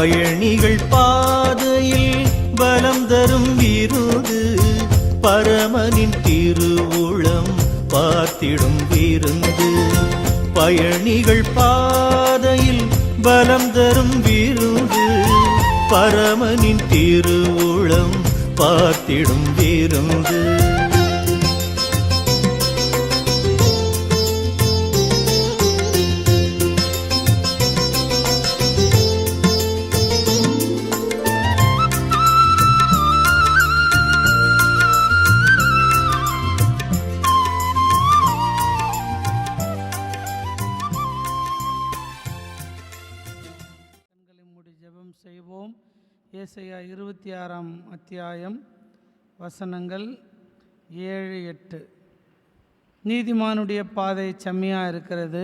பயணிகள் பாதையில் பலம் தரும் விருது, பரமனின் திருவுளம் பார்த்திடும் விருந்து. பயணிகள் பாதையில் பலம் தரும் விருது, பரமனின் திருவுளம் பார்த்திடும் விருந்து. ஜெபம் செய்வோம். ஏசாயா 26ஆம் அத்தியாயம் வசனங்கள் 7-8. நீதிமானுடைய பாதை செம்மையாக இருக்கிறது.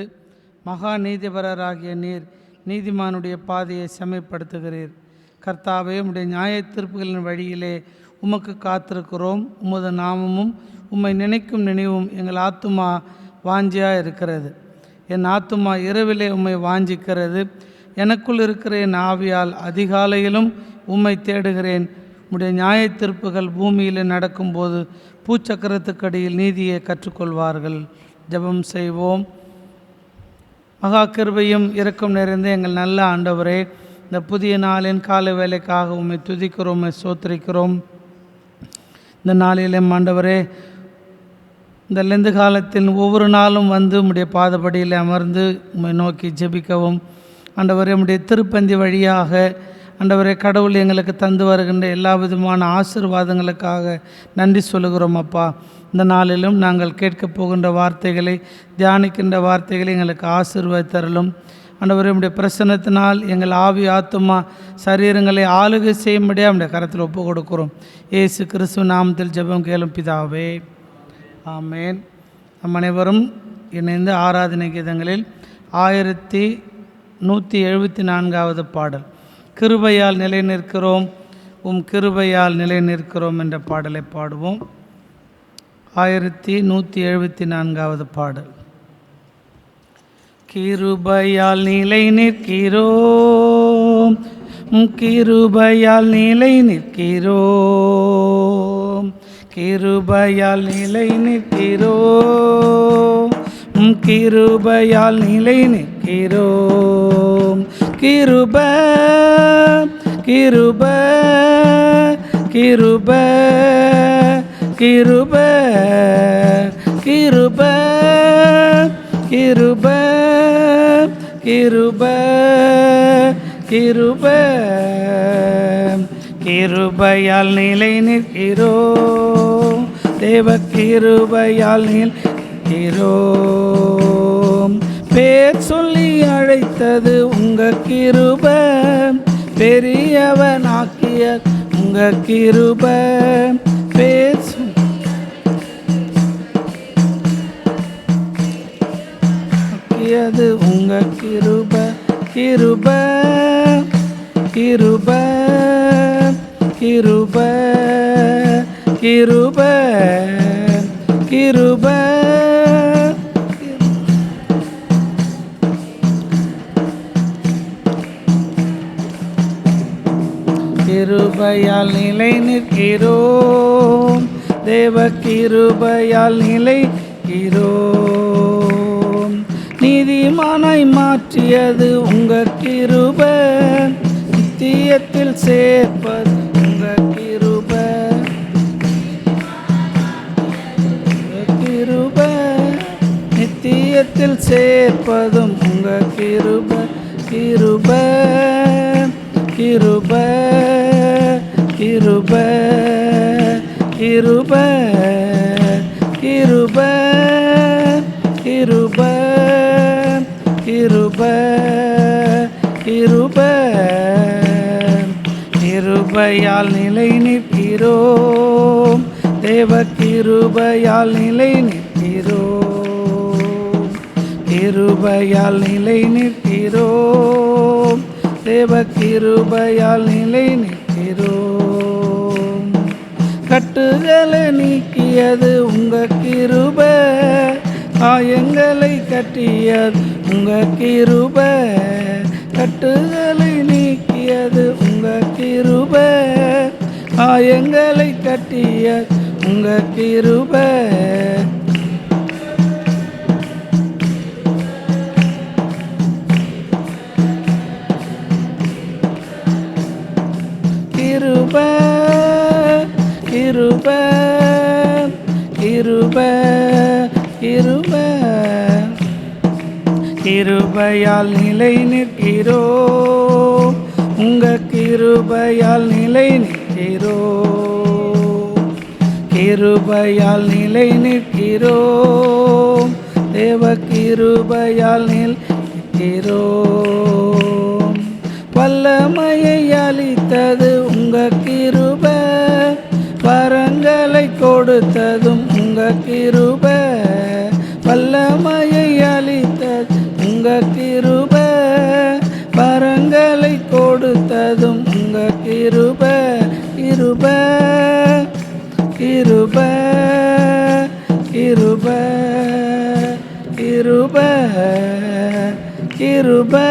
மகா நீதிபரராகிய நீர் நீதிமானுடைய பாதையை செம்மைப்படுத்துகிறீர். கர்த்தாவே, உம்முடைய நியாய தீர்ப்புகளின் வழியிலே உமக்கு காத்திருக்கிறோம். உமது நாமமும் உம்மை நினைக்கும் நினைவும் எங்கள் ஆத்துமா வாஞ்சியாக இருக்கிறது. என் ஆத்துமா இரவிலே உம்மை வாஞ்சிக்கிறது. எனக்குள் இருக்கிற என் ஆவியால் அதிகாலையிலும் உம்மை தேடுகிறேன். உம்முடைய நியாய தீர்ப்புகள் பூமியில் நடக்கும்போது பூச்சக்கரத்துக்கடியில் நீதியை கற்றுக்கொள்வார்கள். ஜெபம் செய்வோம். மகா கிருபையும் இரக்கம் நிறைந்த எங்கள் நல்ல ஆண்டவரே, இந்த புதிய நாளின் காலை வேலைக்காக உம்மை துதிக்கிறோம், உம்மை ஸ்தோத்திரிக்கிறோம். இந்த நாளிலே ஆண்டவரே, இந்த லெந்து காலத்தில் ஒவ்வொரு நாளும் வந்து உம்முடைய பாதப்படியில் அமர்ந்து உம்மை நோக்கி ஜெபிக்கவும், ஆண்டவரே, உம்முடைய திருப்பந்தி வழியாக ஆண்டவரே கடவுள் எங்களுக்கு தந்து வருகின்ற எல்லா விதமான ஆசீர்வாதங்களுக்காக நன்றி சொல்லுகிறோம். அப்பா, இந்த நாளிலும் நாங்கள் கேட்கப் போகின்ற வார்த்தைகளை, தியானிக்கின்ற வார்த்தைகளை எங்களுக்கு ஆசீர்வதித்தருளும். ஆண்டவரே, உம்முடைய பிரசன்னத்தினால் எங்கள் ஆவி ஆத்துமா சரீரங்களை ஆளுகை செய்யும்படியாக உம்முடைய கரத்தில் ஒப்பு கொடுக்கிறோம். இயேசு கிறிஸ்துவின் நாமத்தில் ஜெபம் கேளும் பிதாவே, ஆமேன். நம் அனைவரும் இணைந்து ஆராதனை கீதங்களில் 1174வது பாடல், கிருபையால் நிலை நிற்கிறோம், உம் கிருபையால் நிலை நிற்கிறோம் என்ற பாடலை பாடுவோம். 1174வது பாடல். கிருபையால் நிலை நிற்கிறோம், கிருபையால் நிலை நிற்கிறோம், கிருபையால் நிலை நிற்கிறோம், கிருபையால் நிலை நிற்கிறோம். கிருப கிருப கிருப கிருப கிருப கிருப கிருப கிருப கிருபையால் நிலை நிற்கிறோம், தேவ கிருபையால் நிற்கிறோம். பேர் சொல்லி அழைத்தது உங்க கிருப, பெரியவனாக்கிய உங்க கிருப. பேர் சொல்லியது உங்க கிருப, கிருப கிருப கிருப கிருப கிருப. கிருபையால் நிலை நிற்கிறோம், தேவ கிருபையால் நிலை நிற்கிறோம். நீதிமானாய் மாற்றியது உங்க கிருப, நித்தியத்தில் சேர்ப்பது உங்க கிருப. கிருப நித்தியத்தில் சேர்ப்பதும் உங்க கிருப. கிருப கிருப கிருப கிருப கிருப கிருப கிருப கிருப. கிருபையால் நிலை நிற்கிறோம், தேவ கிருபையால் நிலை நிற்கிறோம். கிருபையால் நிலை நிற்கிறோம், தேவ கிருபையால் நிலை நிற்கிறோம். கட்டுகளை நீக்கியது உங்க கிருப, காயங்களை கட்டியது உங்க கிருப. கட்டுகளை நீக்கியது அழித்தது உங்க கிருபை, காயங்களை கட்டிய உங்க கிருபை. கிருபை கிருபை கிருபை கிருபை, கிருபையால் நிலை நிற்கிறோம், உங்க கிருபையால் நிலை நிற்கிறோம், கிருபையால் நிலை நிற்கிறோம், தேவ கிருபையால் நிற்கிறோம். வல்லமையை அளித்தது உங்க கிருபை, வரங்களை கொடுத்ததும் உங்க கிருபை, வல்லமையை அளித்தது உங்க கிருபை, வரங்களை கொடுத்ததும் உங்க கிருபை. கிருபை கிருபை கிருபை கிருபை கிருபை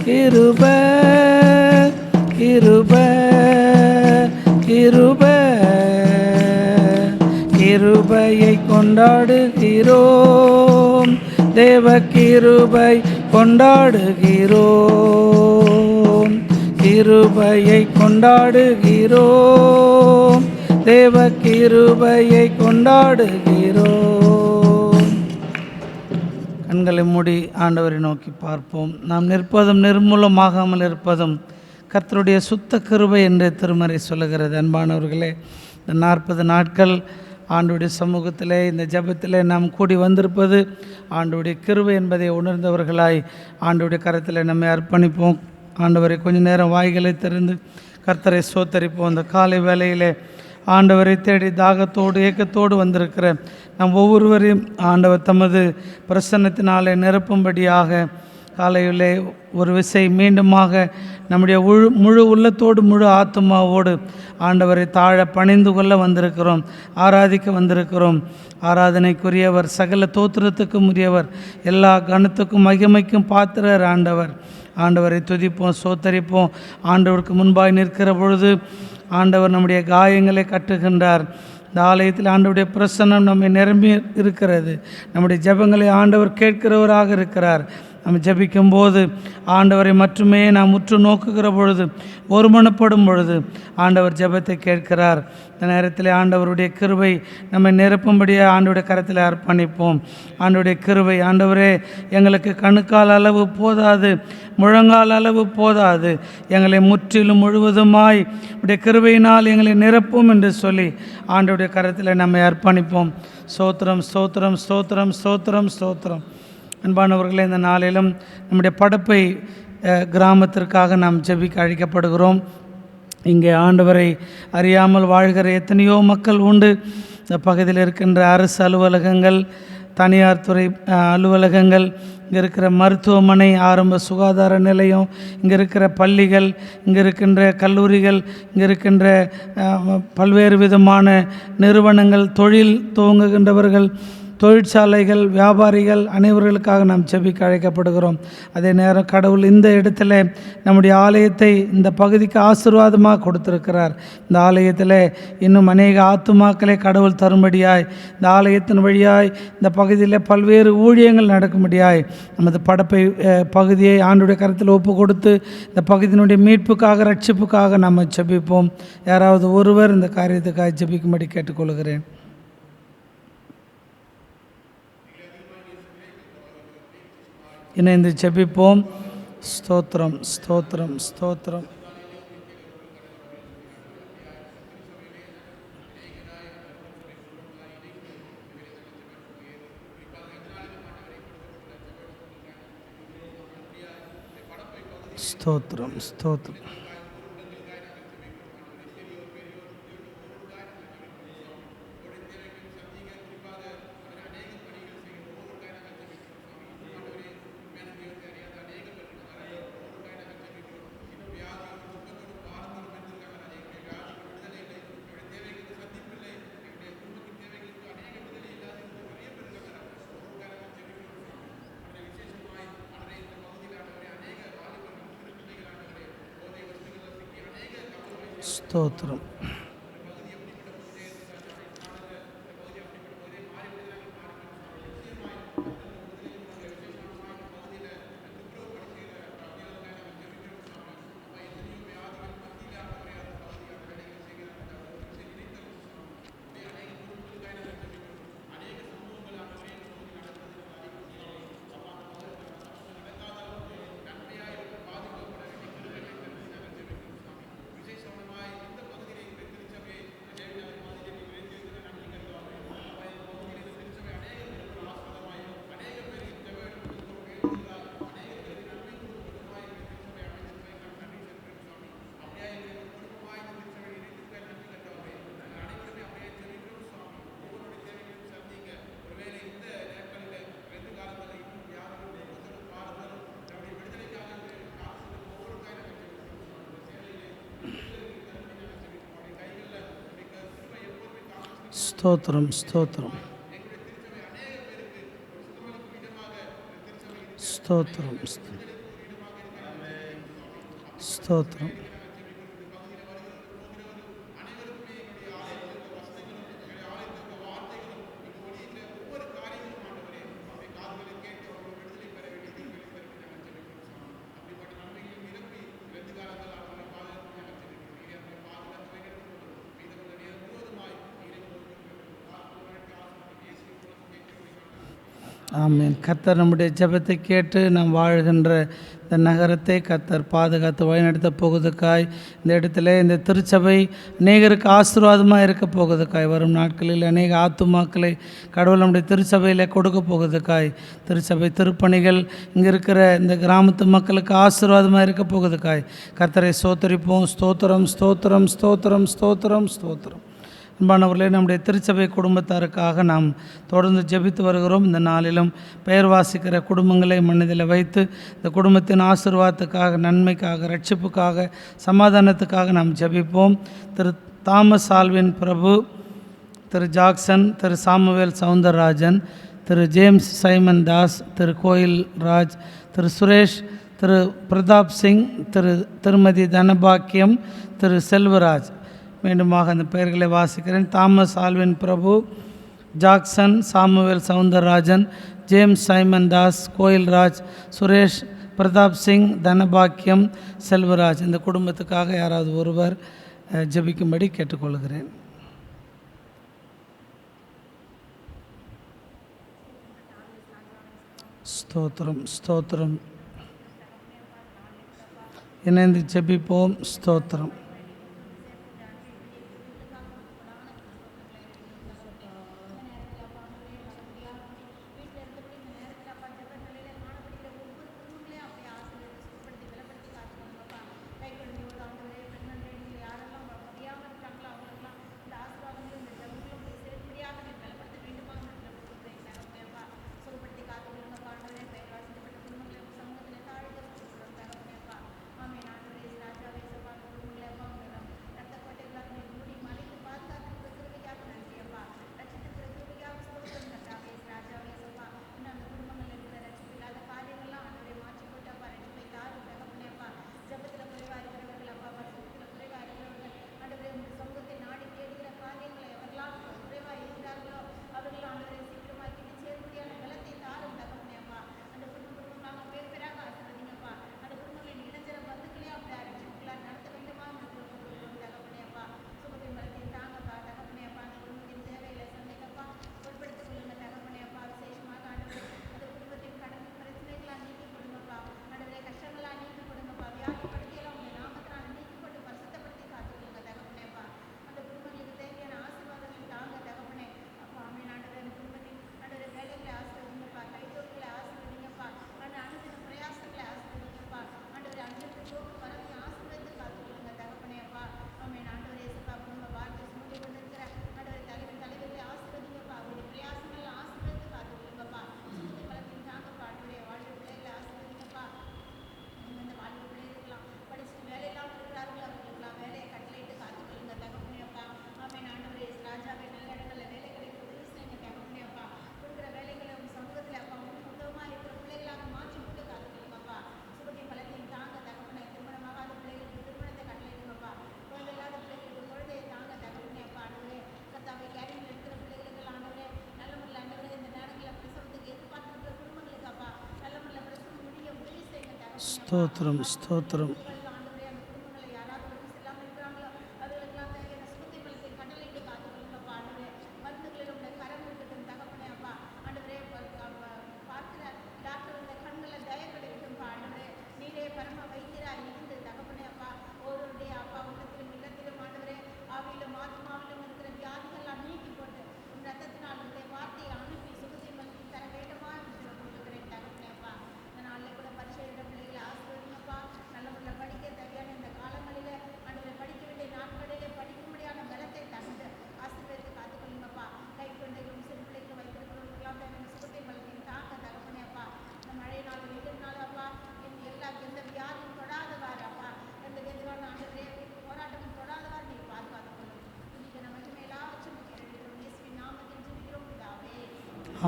கிருபை கிருபை கிருபை, கிருபையை கொண்டாடுகிறோம், தேவ கிருபை கொண்டாடுகிறோம், கிருபையை கொண்டாடுகிறோம், தேவ கிருபையை கொண்டாடுகிறோம். கண்களை மூடி ஆண்டவரை நோக்கி பார்ப்போம். நாம் நிற்பதும் நிர்மூலமாகாமல் இருப்பதும் கர்த்தருடைய சுத்த கிருபை என்று திருமறை சொல்லுகிறது. அன்பானவர்களே, இந்த 40 நாட்கள் ஆண்டவருடைய சமூகத்திலே இந்த ஜெபத்திலே நாம் கூடி வந்திருப்பது ஆண்டவருடைய கிருபை என்பதை உணர்ந்தவர்களாய் ஆண்டவருடைய கரத்தில் நம்மை அர்ப்பணிப்போம். ஆண்டவரை கொஞ்ச நேரம் வாய்களை திறந்து கர்த்தரை ஸ்தோத்தரிப்போம். இந்த காலை வேளையிலே ஆண்டவரை தேடி தாகத்தோடு ஏக்கத்தோடு வந்திருக்கிற நம் ஒவ்வொருவரையும் ஆண்டவர் தமது பிரசன்னத்தினாலே நிரப்பும்படியாக காலையிலே ஒரு விசை மீண்டுமாக நம்முடைய முழு உள்ளத்தோடு முழு ஆத்மாவோடு ஆண்டவரை தாழ பணிந்து கொள்ள வந்திருக்கிறோம், ஆராதிக்க வந்திருக்கிறோம். ஆராதனைக்குரியவர், சகல தோத்திரத்துக்கும் உரியவர், எல்லா கனத்துக்கும் மகிமைக்கும் பாத்திரர் ஆண்டவர். ஆண்டவரை துதிப்போம், சோத்தரிப்போம். ஆண்டவருக்கு முன்பாய் நிற்கிற பொழுது ஆண்டவர் நம்முடைய காயங்களை கட்டுகின்றார். இந்த ஆலயத்தில் ஆண்டவருடைய பிரசன்னம் நம்மை நிரம்பி இருக்கிறது. நம்முடைய ஜெபங்களை ஆண்டவர் கேட்கிறவராக இருக்கிறார். நம்ம ஜெபிக்கும் போது ஆண்டவரை மட்டுமே நாம் உற்று நோக்குகிற பொழுது, ஒருமனப்படும் பொழுது ஆண்டவர் ஜெபத்தை கேட்கிறார். இந்த நேரத்தில் ஆண்டவருடைய கிருபை நம்மை நிரப்பும்படியாக ஆண்டவருடைய கரத்தில் அர்ப்பணிப்போம். ஆண்டவருடைய கிருபை, ஆண்டவரே எங்களுக்கு கணுக்கால் அளவு போதாது, முழங்கால் அளவு போதாது, எங்களை முற்றிலும் முழுவதுமாய் உடைய கிருபையினால் எங்களை நிரப்பும் என்று சொல்லி ஆண்டவருடைய கரத்தில் நம்மை அர்ப்பணிப்போம். ஸ்தோத்திரம் ஸ்தோத்திரம் ஸ்தோத்திரம் ஸ்தோத்திரம் ஸ்தோத்திரம். அன்பானவர்களே, இந்த நாளிலும் நம்முடைய படப்பை கிராமத்திற்காக நாம் ஜெபிக்க அழைக்கப்படுகிறோம். இங்கே ஆண்டவரை அறியாமல் வாழ்கிற எத்தனையோ மக்கள் உண்டு. இந்த பகுதியில் இருக்கின்ற அரசு அலுவலகங்கள், தனியார் துறை அலுவலகங்கள், இங்கே இருக்கிற மருத்துவமனை, ஆரம்ப சுகாதார நிலையம், இங்கே இருக்கிற பள்ளிகள், இங்கே இருக்கின்ற கல்லூரிகள், இங்கே இருக்கின்ற பல்வேறு விதமான நிறுவனங்கள், தொழில் துவங்குகின்றவர்கள், தொழிற்சாலைகள், வியாபாரிகள் அனைவர்களுக்காக நாம் ஜெபிக்க அழைக்கப்படுகிறோம். அதே நேரம் கடவுள் இந்த இடத்துல நம்முடைய ஆலயத்தை இந்த பகுதிக்கு ஆசீர்வாதமாக கொடுத்திருக்கிறார். இந்த ஆலயத்தில் இன்னும் அநேக ஆத்துமாக்களை கடவுள் தரும்படியாய், இந்த ஆலயத்தின் வழியாய் இந்த பகுதியில் பல்வேறு ஊழியங்கள் நடக்கும்படியாய் நமது படப்பை பகுதியை ஆண்டுடைய கருத்தில் ஒப்பு கொடுத்து இந்த பகுதியினுடைய மீட்புக்காக, ரட்சிப்புக்காக நாம் ஜெபிப்போம். யாராவது ஒருவர் இந்த காரியத்துக்காக ஜெபிக்கும்படி கேட்டுக்கொள்கிறேன். இணைந்து ஜெபிப்போம். ஸ்தோத்திரம் ஸ்தோத்திரம் ஸ்தோத்திரம். ஸ்தோத்திரம் ஸ்தோத்திரம். ஸ்தோத்திரம். ஸ்தோத்திரம். ஸ்தோத்திரம். ஸ்தோத்திரம். ஸ்தோத்திரம். ஆமென். கர்த்தர் நம்முடைய ஜெபத்தை கேட்டு நாம் வாழ்கின்ற இந்த நகரத்தை கர்த்தர் பாதுகாத்து வழிநடத்த போகுதுக்காய் இந்த இடத்துல இந்த திருச்சபை அநேகருக்கு ஆசீர்வாதமாக இருக்க போகுதுக்காய் வரும் நாட்களில் அநேக ஆத்துமாக்களை கடவுள் நம்முடைய திருச்சபையில் கொடுக்க போகுதுக்காய் திருச்சபை திருப்பணிகள் இங்கே இருக்கிற இந்த கிராமத்து மக்களுக்கு ஆசீர்வாதமாக இருக்க போகுதுக்காய் கர்த்தரை ஸ்தோத்தரிப்போம். ஸ்தோத்திரம். ஸ்தோத்திரம். ஸ்தோத்திரம். ஸ்தோத்திரம். ஸ்தோத்திரம். அன்பானவர்களே, நம்முடைய திருச்சபை குடும்பத்தாருக்காக நாம் தொடர்ந்து ஜெபித்து வருகிறோம். இந்த நாளிலும் பெயர் வாசிக்கிற குடும்பங்களை மனதில் வைத்து இந்த குடும்பத்தின் ஆசீர்வாதத்துக்காக, நன்மைக்காக, ரட்சிப்புக்காக, சமாதானத்துக்காக நாம் ஜெபிப்போம். திரு தாமஸ் ஆல்வின் பிரபு, திரு ஜாக்சன், திரு சாமுவேல் சவுந்தரராஜன், திரு ஜேம்ஸ் சைமன் தாஸ், திரு கோயில் ராஜ், திரு சுரேஷ், திரு பிரதாப் சிங், திருமதி தனபாக்கியம், திரு செல்வராஜ். மீண்டுமாக அந்த பெயர்களை வாசிக்கிறேன். Thomas Alvin Prabhu, Jackson, Samuel Soundararajan, James Simon Das, Koilraj, Suresh, Pratap Singh, Dhanabakkiyam, Selvaraj. இந்த குடும்பத்துக்காக யாராவது ஒருவர் ஜெபிக்கும்படி கேட்டுக்கொள்கிறேன். ஸ்தோத்திரம். ஸ்தோத்திரம். இணைந்து ஜெபிப்போம். ஸ்தோத்திரம். ஸ்தோத்திரம் ஸ்தோத்திரம்.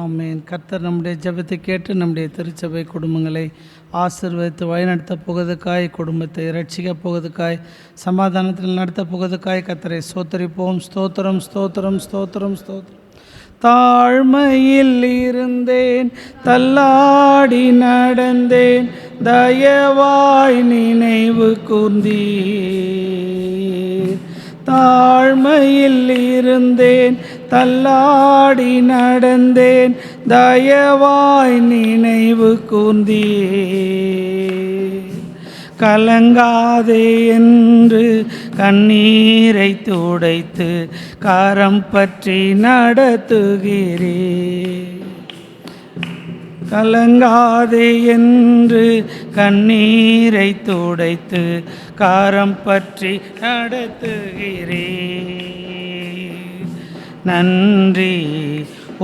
ஆமென். கர்த்தர் நம்முடைய ஜெபத்தை கேட்டு நம்முடைய திருச்சபை குடும்பங்களை ஆசீர்வதித்து வழிநடத்த போவதற்காய், குடும்பத்தை ரட்சிக்க போவதற்காய், சமாதானத்தில் நடத்த போவதற்காய் கர்த்தரை ஸ்தோத்தரிப்போம். ஸ்தோத்திரம் ஸ்தோத்திரம் ஸ்தோத்திரம் ஸ்தோத்திரம். தாழ்மையில் இருந்தேன், தள்ளாடி நடந்தேன், தயவாய் நினைவு கூர்ந்தீர். தாழ்மையில் இருந்தேன், தள்ளாடி நடந்தேன், தயவாய் நினைவு கூர்ந்தீர். கலங்காதே என்று கண்ணீரை துடைத்து கரம் பற்றி நடத்துகிறேன். கலங்காதே என்று கண்ணீரை துடைத்து கரம் பற்றி நடத்துகிறேன். நன்றி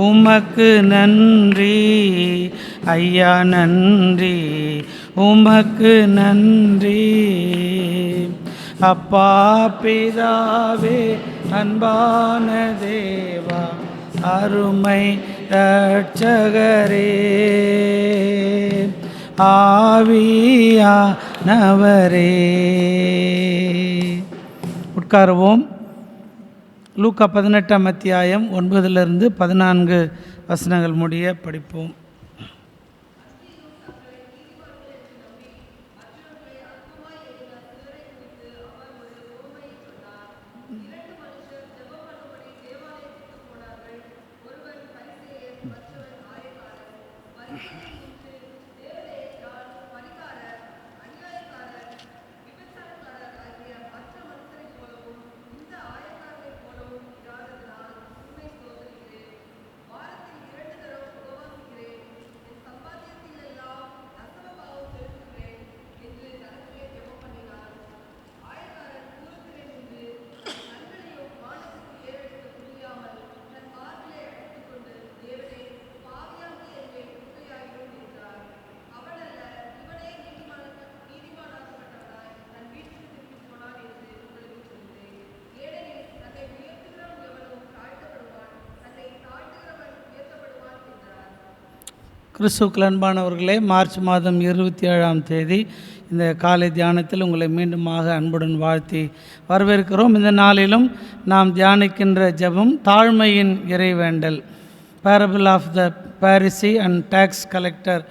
உமக்கு நன்றி ஐயா, நன்றி உமக்கு நன்றி. அப்பா பிதாவே, அன்பான தேவா, அருமை இரட்சகரே, ஆவியானவரே. உட்காருவோம். லூக்கா 18ஆம் அத்தியாயம் 9 to 14 வசனங்கள் முடிய படிப்போம். கிறிஸ்துவுக்குள் அன்பானவர்களே, மார்ச் மாதம் 27ஆம் தேதி இந்த காலை தியானத்தில் உங்களை மீண்டுமாக அன்புடன் வாழ்த்தி வரவேற்கிறோம். இந்த நாளிலும் நாம் தியானிக்கின்ற ஜெபம் தாழ்மையின் இறைவேண்டல், parable of the Pharisee and tax collector.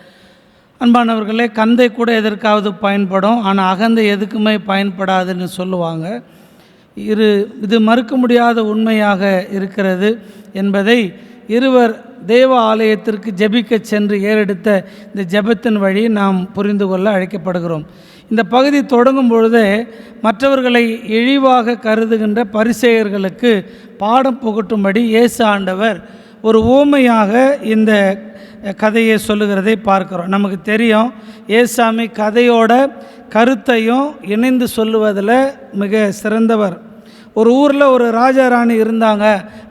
அன்பானவர்களே, கந்தை கூட எதற்காவது பயன்படும், ஆனால் அகந்தை எதுக்குமே பயன்படாதுன்னு சொல்லுவாங்க. இது மறுக்க முடியாத உண்மையாக இருக்கிறது என்பதை இருவர் தேவ ஆலயத்திற்கு ஜெபிக்க சென்று ஏறெடுத்த இந்த ஜெபத்தின் வழி நாம் புரிந்து கொள்ள அழைக்கப்படுகிறோம். இந்த பகுதி தொடங்கும் பொழுதே மற்றவர்களை இழிவாக கருதுகின்ற பரிசேயர்களுக்கு பாடம் புகட்டும்படி இயேசு ஆண்டவர் ஒரு உவமையாக இந்த கதையை சொல்லுகிறதை பார்க்கிறோம். நமக்கு தெரியும், இயேசாமி கதையோட கருத்தையும் இணைந்து சொல்லுவதில் மிக சிறந்தவர். ஒரு ஊரில் ஒரு ராஜா ராணி இருந்தாங்க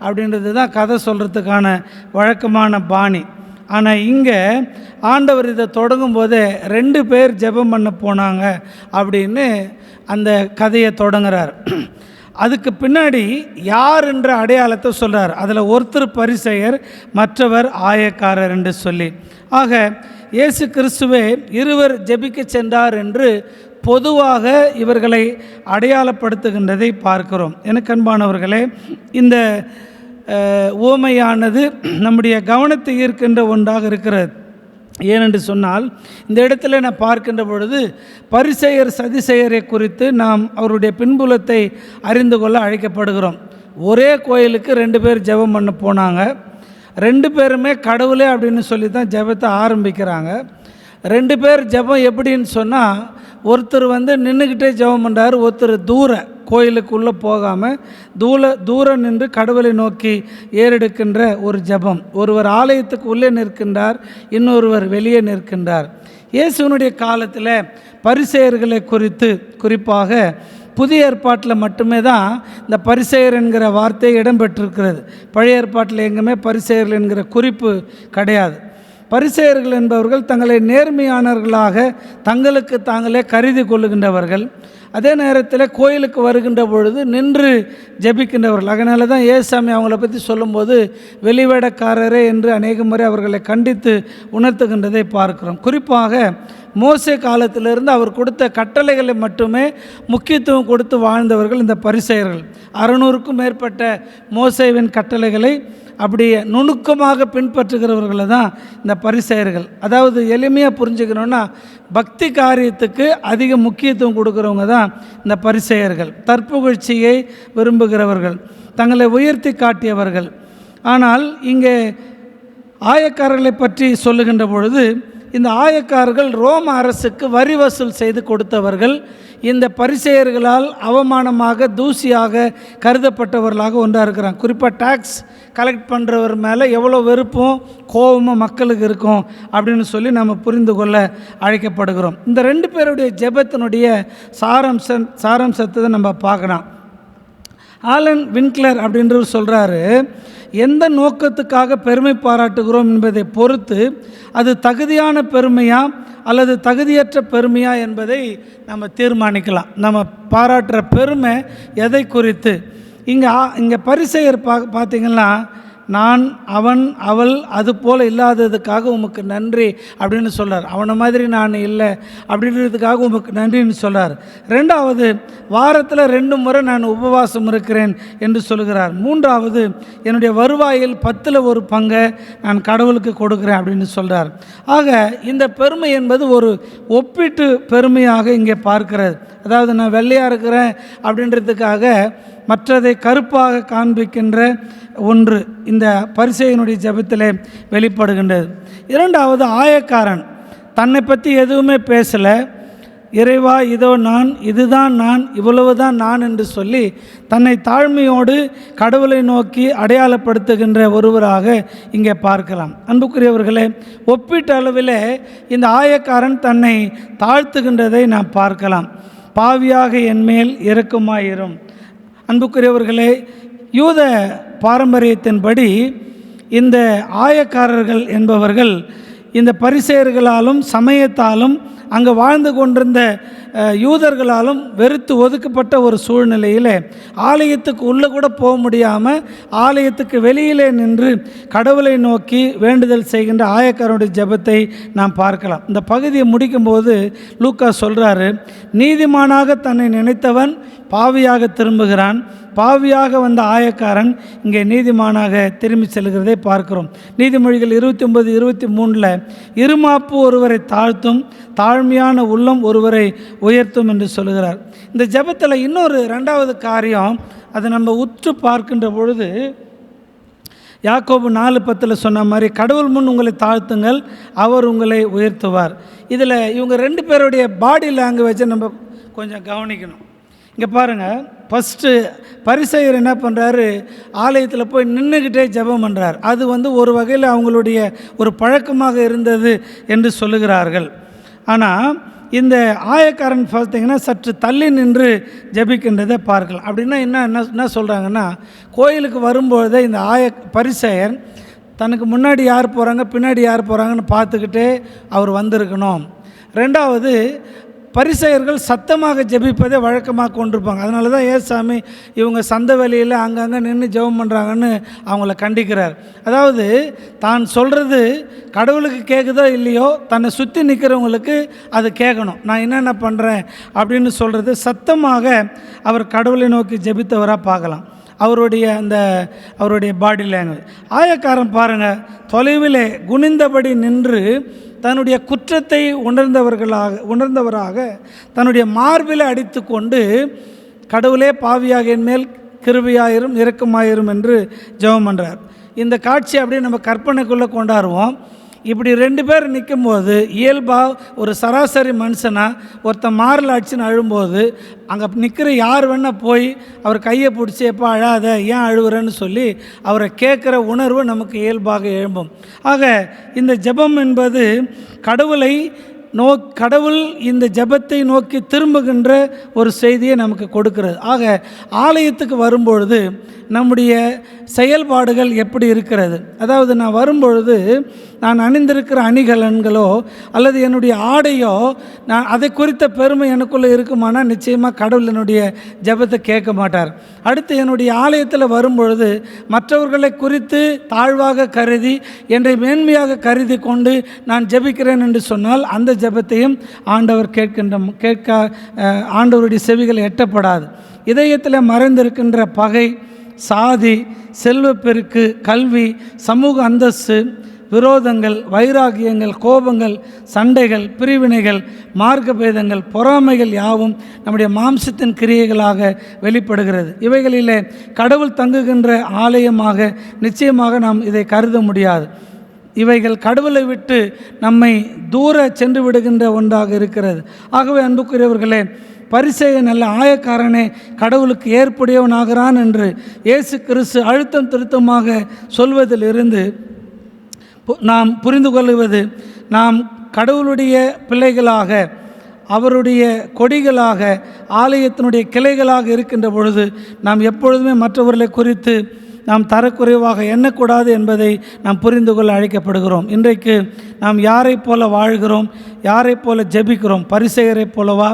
அப்படின்றது தான் கதை சொல்கிறதுக்கான வழக்கமான பாணி. ஆனால் இங்கே ஆண்டவர் இதை தொடங்கும் போதே 2 பேர் ஜெபம் பண்ண போனாங்க அப்படின்னு அந்த கதையை தொடங்குறார். அதுக்கு பின்னாடி யார் என்ற அடையாளத்தை சொல்கிறார். அதில் ஒருத்தர் பரிசேயர், மற்றவர் ஆயக்காரர் என்று சொல்லி. ஆக இயேசு கிறிஸ்துவே இருவர் ஜெபிக்க சென்றார் என்று பொதுவாக இவர்களை அடையாளப்படுத்துகின்றதை பார்க்கிறோம். எனக்கு அன்பானவர்களே, இந்த உவமையானது நம்முடைய கவனத்தை ஈர்க்கின்ற ஒன்றாக இருக்கிறது. ஏனென்று சொன்னால் இந்த இடத்துல நான் பார்க்கின்ற பொழுது பரிசேயர் சதிசேயரை குறித்து நாம் அவருடைய பின்புலத்தை அறிந்து கொள்ள அழைக்கப்படுகிறோம். ஒரே கோயிலுக்கு 2 பேர் ஜெபம் பண்ண போனாங்க. 2 பேருமே கடவுளே அப்படின்னு சொல்லி தான் ஜெபத்தை ஆரம்பிக்கிறாங்க. 2 பேர் ஜெபம் எப்படின்னு சொன்னால், ஒருத்தர் நின்றுக்கிட்டே ஜெபம் பண்ணுறாரு, ஒருத்தர் கோயிலுக்குள்ளே போகாமல் தூரம் நின்று கடவுளை நோக்கி ஏறெடுக்கின்ற ஒரு ஜெபம். ஒருவர் ஆலயத்துக்கு உள்ளே நிற்கின்றார், இன்னொருவர் வெளியே நிற்கின்றார். இயேசுவினுடைய காலத்தில் பரிசேயர்களை குறித்து குறிப்பாக புதிய ஏற்பாட்டில் மட்டுமே தான் இந்த பரிசேயர் என்கிற வார்த்தை இடம்பெற்றிருக்கிறது. பழைய ஏற்பாட்டில் எங்குமே பரிசேயர்கள் என்கிற குறிப்பு கிடையாது. பரிசேயர்கள் என்பவர்கள் தங்களை நேர்மையானவர்களாக தங்களுக்கு தாங்களே கருதி கொள்ளுகின்றவர்கள், அதே நேரத்தில் கோயிலுக்கு வருகின்ற பொழுது நின்று ஜெபிக்கின்றவர்கள். அதனால தான் ஏசாமி அவங்கள பற்றி சொல்லும்போது வெளிவேடக்காரரே என்று அநேக முறை அவர்களை கண்டித்து உணர்த்துகின்றதை பார்க்கிறோம். குறிப்பாக மோசே காலத்திலிருந்து அவர் கொடுத்த கட்டளைகளை மட்டுமே முக்கியத்துவம் கொடுத்து வாழ்ந்தவர்கள் இந்த பரிசேயர்கள். 600க்கும் மேற்பட்ட மோசேவின் கட்டளைகளை அப்படியே நுணுக்கமாக பின்பற்றுகிறவர்களை தான் இந்த பரிசேயர்கள். அதாவது எளிமையாக புரிஞ்சுக்கணுன்னா, பக்தி காரியத்துக்கு அதிக முக்கியத்துவம் கொடுக்குறவங்க தான் இந்த பரிசேயர்கள். தற்புகழ்ச்சியை விரும்புகிறவர்கள், தங்களை உயர்த்தி காட்டியவர்கள். ஆனால் இங்கே ஆயக்காரர்களை பற்றி சொல்லுகின்ற பொழுது, இந்த ஆயக்காரர்கள் ரோம அரசுக்கு வரி வசூல் செய்து கொடுத்தவர்கள். இந்த பரிசேயர்களால் அவமானமாக தூசியாக கருதப்பட்டவர்களாக ஒன்றாக இருக்கிறாங்க. குறிப்பாக டாக்ஸ் கலெக்ட் பண்ணுறவர் மேலே எவ்வளோ வெறுப்பும் கோபமும் மக்களுக்கு இருக்கும் அப்படின்னு சொல்லி நம்ம புரிந்து கொள்ள அழைக்கப்படுகிறோம். இந்த 2 பேருடைய ஜெபத்தினுடைய சாராம்சத்தை நம்ம பார்க்கலாம். ஆலன் வின்க்லர் அப்படின்றவர் சொல்கிறாரு, எந்த நோக்கத்துக்காக பெருமை பாராட்டுகிறோம் என்பதை பொறுத்து அது தகுதியான பெருமையா அல்லது தகுதியற்ற பெருமையா என்பதை நம்ம தீர்மானிக்கலாம். நம்ம பாராட்டுற பெருமை எதை குறித்து? இங்கே பரிசேயர் பார்த்தீங்கன்னா, நான், அவன், அவள் அது போல் இல்லாததுக்காக உமக்கு நன்றி அப்படின்னு சொல்கிறார். அவனை மாதிரி நான் இல்லை அப்படின்றதுக்காக உமக்கு நன்றின்னு சொல்கிறார். 2வது, வாரத்தில் 2 முறை நான் உபவாசம் இருக்கிறேன் என்று சொல்கிறார். 3வது, என்னுடைய வருவாயில் 10ல் 1 பங்கை நான் கடவுளுக்கு கொடுக்குறேன் அப்படின்னு சொல்கிறார். ஆக இந்த பெருமை என்பது ஒரு ஒப்பீட்டு பெருமையாக இங்கே பார்க்கிறது. அதாவது நான் வெள்ளையாக இருக்கிறேன் அப்படின்றதுக்காக மற்றதை கருப்பாக காண்பிக்கின்ற ஒன்று இந்த பரிசேயனுடைய ஜெபத்தில் வெளிப்படுகின்றது. 2வது, ஆயக்காரன் தன்னை பற்றி எதுவுமே பேசலை. இறைவா, இதோ நான், இதுதான் நான், இவ்வளவுதான் நான் என்று சொல்லி தன்னை தாழ்மையோடு கடவுளை நோக்கி அடையாளப்படுத்துகின்ற ஒருவராக இங்கே பார்க்கலாம். அன்புக்குரியவர்களே, ஒப்பீட்டளவில் இந்த ஆயக்காரன் தன்னை தாழ்த்துகின்றதை நாம் பார்க்கலாம். பாவியாக என்மேல் இரக்கமாயிரும். அன்புக்குரியவர்களே, யூத பாரம்பரியத்தின்படி இந்த ஆயக்காரர்கள் என்பவர்கள் இந்த பரிசேயர்களாலும் சமயத்தாலும் அங்கே வாழ்ந்து கொண்டிருந்த யூதர்களாலும் வெறுத்து ஒதுக்கப்பட்ட ஒரு சூழ்நிலையில் ஆலயத்துக்கு உள்ளே கூட போக முடியாமல் ஆலயத்துக்கு வெளியிலே நின்று கடவுளை நோக்கி வேண்டுதல் செய்கின்ற ஆயக்காரனுடைய ஜெபத்தை நாம் பார்க்கலாம். இந்த பகுதியை முடிக்கும்போது லூக்கா சொல்கிறாரு, நீதிமானாக தன்னை நினைத்தவன் பாவியாக திரும்புகிறான், பாவியாக வந்த ஆயக்காரன் இங்கே நீதிமானாக திரும்பி செல்கிறதை பார்க்கிறோம். நீதிமொழிகள் 29:23 இருமாப்பு ஒருவரை தாழ்த்தும், தாழ்மையான உள்ளம் ஒருவரை உயர்த்தும் என்று சொல்கிறார். இந்த ஜெபத்தில் இன்னொரு 2வது காரியம், அதை நம்ம உற்று பார்க்கின்ற பொழுது யாக்கோபு 4:10 சொன்ன மாதிரி கடவுள் முன் உங்களை தாழ்த்துங்கள், அவர் உங்களை உயர்த்துவார். இதில் இவங்க 2 பேருடைய பாடி லாங்குவேஜை நம்ம கொஞ்சம் கவனிக்கணும். இங்கே பாருங்கள், ஃபஸ்ட்டு பரிசேயர் என்ன பண்ணுறாரு, ஆலயத்தில் போய் நின்றுக்கிட்டே ஜெபம் பண்ணுறார். அது ஒரு வகையில் அவங்களுடைய ஒரு பழக்கமாக இருந்தது என்று சொல்லுகிறார்கள். ஆனால் இந்த ஆயக்காரன் பார்த்தீங்கன்னா சற்று தள்ளி நின்று ஜெபிக்கின்றதை பார்க்கலாம். அப்படின்னா என்ன சொல்கிறாங்கன்னா, கோயிலுக்கு வரும்பொழுதே இந்த பரிசேயர் தனக்கு முன்னாடி யார் போகிறாங்க பின்னாடி யார் போகிறாங்கன்னு பார்த்துக்கிட்டே அவர் வந்திருக்கணும். 2வது, பரிசேயர்கள் சத்தமாக ஜெபிப்பதை வழக்கமாக கொண்டிருப்பாங்க. அதனால தான் ஏசாமி இவங்க சந்த வெளியில் அங்கங்கே நின்று ஜெபம் பண்ணுறாங்கன்னு அவங்கள கண்டிக்கிறார். அதாவது தான் சொல்கிறது கடவுளுக்கு கேட்குதோ இல்லையோ, தன்னை சுற்றி நிற்கிறவங்களுக்கு அது கேட்கணும். நான் என்னென்ன பண்ணுறேன் அப்படின்னு சொல்கிறது சத்தமாக அவர் கடவுளை நோக்கி ஜெபித்தவராக பார்க்கலாம். அவருடைய பாடி லாங்குவேஜ். ஆயக்காரன் பாருங்கள், தொலைவிலே குனிந்தபடி நின்று தன்னுடைய குற்றத்தை உணர்ந்தவராக தன்னுடைய மார்பில் அடித்து கொண்டு, கடவுளே பாவியாக என் மேல் கிருபையாயிரும் இரக்கமாயிரும் என்று ஜெபம் பண்ணுறார். இந்த காட்சி அப்படியே நம்ம கற்பனைக்குள்ளே கொண்டாடுவோம். இப்படி 2 பேர் நிற்கும்போது இயல்பாக ஒரு சராசரி மனுஷனாக ஒருத்தன் மாரில் அடிச்சுன்னு அழும்போது அங்கே நிற்கிற யார் வேணால் போய் அவர் கையை பிடிச்சி எப்போ அழாத ஏன் அழுவுறன்னு சொல்லி அவரை கேட்குற உணர்வு நமக்கு இயல்பாக எழும்பும். ஆக இந்த ஜெபம் என்பது கடவுள் இந்த ஜெபத்தை நோக்கி திரும்புகின்ற ஒரு செய்தியை நமக்கு கொடுக்கிறது. ஆக ஆலயத்துக்கு வரும்பொழுது நம்முடைய செயல்பாடுகள் எப்படி இருக்கிறது, அதாவது நான் வரும்பொழுது நான் அணிந்திருக்கிற அணிகலன்களோ அல்லது என்னுடைய ஆடையோ நான் அதை குறித்த பெருமை எனக்குள்ளே இருக்குமானால் நிச்சயமாக கடவுள் என்னுடைய ஜெபத்தை கேட்க மாட்டார். அடுத்து என்னுடைய ஆலயத்தில் வரும்பொழுது மற்றவர்களை குறித்து தாழ்வாக கருதி என்னை மேன்மையாக கருதி கொண்டு நான் ஜெபிக்கிறேன் என்று சொன்னால் அந்த ஜெபத்தையும் ஆண்டவர் ஆண்டவருடைய செவிகள் எட்டப்படாது. இதயத்தில் மறைந்திருக்கின்ற பகை, சாதி, செல்வப்பெருக்கு, கல்வி, சமூக அந்தஸ்து, விரோதங்கள், வைராகியங்கள், கோபங்கள், சண்டைகள், பிரிவினைகள், மார்க்கபேதங்கள், பொறாமைகள் யாவும் நம்முடைய மாம்சத்தின் கிரியைகளாக வெளிப்படுகிறது. இவைகளிலே கடவுள் தங்குகின்ற ஆலயமாக நிச்சயமாக நாம் இதை கருத முடியாது. இவைகள் கடவுளை விட்டு நம்மை தூர சென்று விடுகின்ற ஒன்றாக இருக்கிறது. ஆகவே அன்புக்குரியவர்களே, பரிசேயன் அல்ல ஆயக்காரனே கடவுளுக்கு ஏற்புடையவனாகிறான் என்று இயேசு கிறிஸ்து அழுத்தம் திருத்தமாக சொல்வதிலிருந்து நாம் புரிந்து கொள்வது, நாம் கடவுளுடைய பிள்ளைகளாக, அவருடைய கொடிகளாக, ஆலயத்தினுடைய கிளைகளாக இருக்கின்ற பொழுது நாம் எப்பொழுதுமே மற்றவர்களை குறித்து நாம் தரக்குறைவாக எண்ணக்கூடாது என்பதை நாம் புரிந்து கொள்ள அழைக்கப்படுகிறோம். இன்றைக்கு நாம் யாரை போல வாழ்கிறோம், யாரை போல ஜெபிக்கிறோம்? பரிசேயரை போலவா,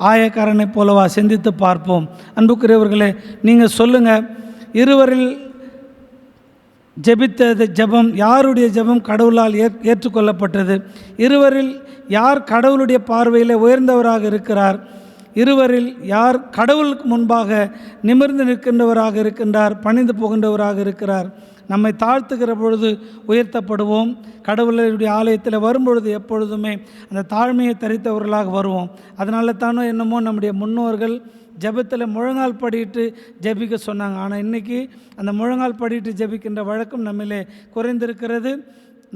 ஆயக்காரனை போலவா? சிந்தித்து பார்ப்போம். அன்புக்குரியவர்களே, நீங்கள் சொல்லுங்கள், இருவரில் ஜெபித்தது ஜெபம், யாருடைய ஜெபம் கடவுளால் ஏற்றுக்கொள்ளப்பட்டது? இருவரில் யார் கடவுளுடைய பார்வையில் உயர்ந்தவராக இருக்கிறார்? இருவரில் யார் கடவுளுக்கு முன்பாக நிமிர்ந்து நிற்கின்றவராக இருக்கின்றார், பணிந்து போகின்றவராக இருக்கிறார்? நம்மை தாழ்த்துகிற பொழுது உயர்த்தப்படுவோம். கடவுளுடைய ஆலயத்தில் வரும்பொழுது எப்பொழுதுமே அந்த தாழ்மையை தரித்தவர்களாக வருவோம். அதனால தானோ என்னமோ நம்முடைய முன்னோர்கள் ஜெபத்தில் முழங்கால் படிட்டு ஜெபிக்க சொன்னாங்க. ஆனால் இன்றைக்கி அந்த முழங்கால் படிட்டு ஜெபிக்கின்ற வழக்கம் நம்மிலே குறைந்திருக்கிறது.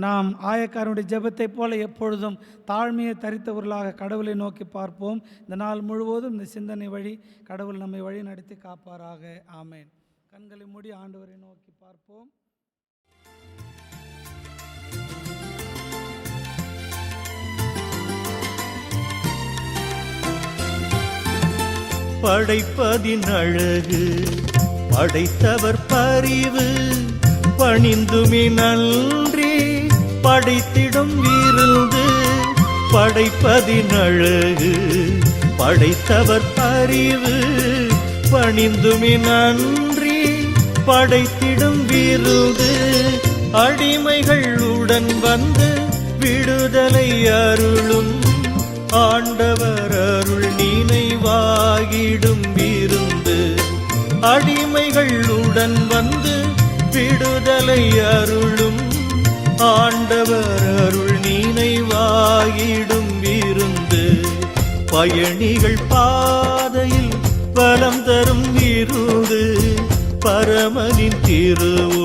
நாம் ஆயக்காரனுடைய ஜெபத்தை போல எப்பொழுதும் தாழ்மையை தரித்தவர்களாக கடவுளை நோக்கி பார்ப்போம். இந்த நாள் முழுவதும் இந்த சிந்தனை வழி கடவுள் நம்மை வழி நடத்தி காப்பாராக. ஆமேன். கண்களை மூடி ஆண்டவரை நோக்கி பார்ப்போம். படைப்பதின் அழகு, படைத்தவர் பரிவு, பணிந்துமே நன்றி படைத்திடும் விருந்து. படைப்பதின் அழகு, படைத்தவர் பரிவு, பணிந்துமே நன்றி படைத்திடும் விருந்து. அடிமைகளுடன் வந்து விடுதலை அருளும் ஆண்டவர் அருள் நினைவாகிடும் விருந்து. அடிமைகளுடன் வந்து விடுதலை அருளும் ஆண்டவர் அருள் நினைவாகிடும் விருந்து. பயணிகள் பாதையில் பலம் தரும் விருந்து, பரமனின் திருவுளம்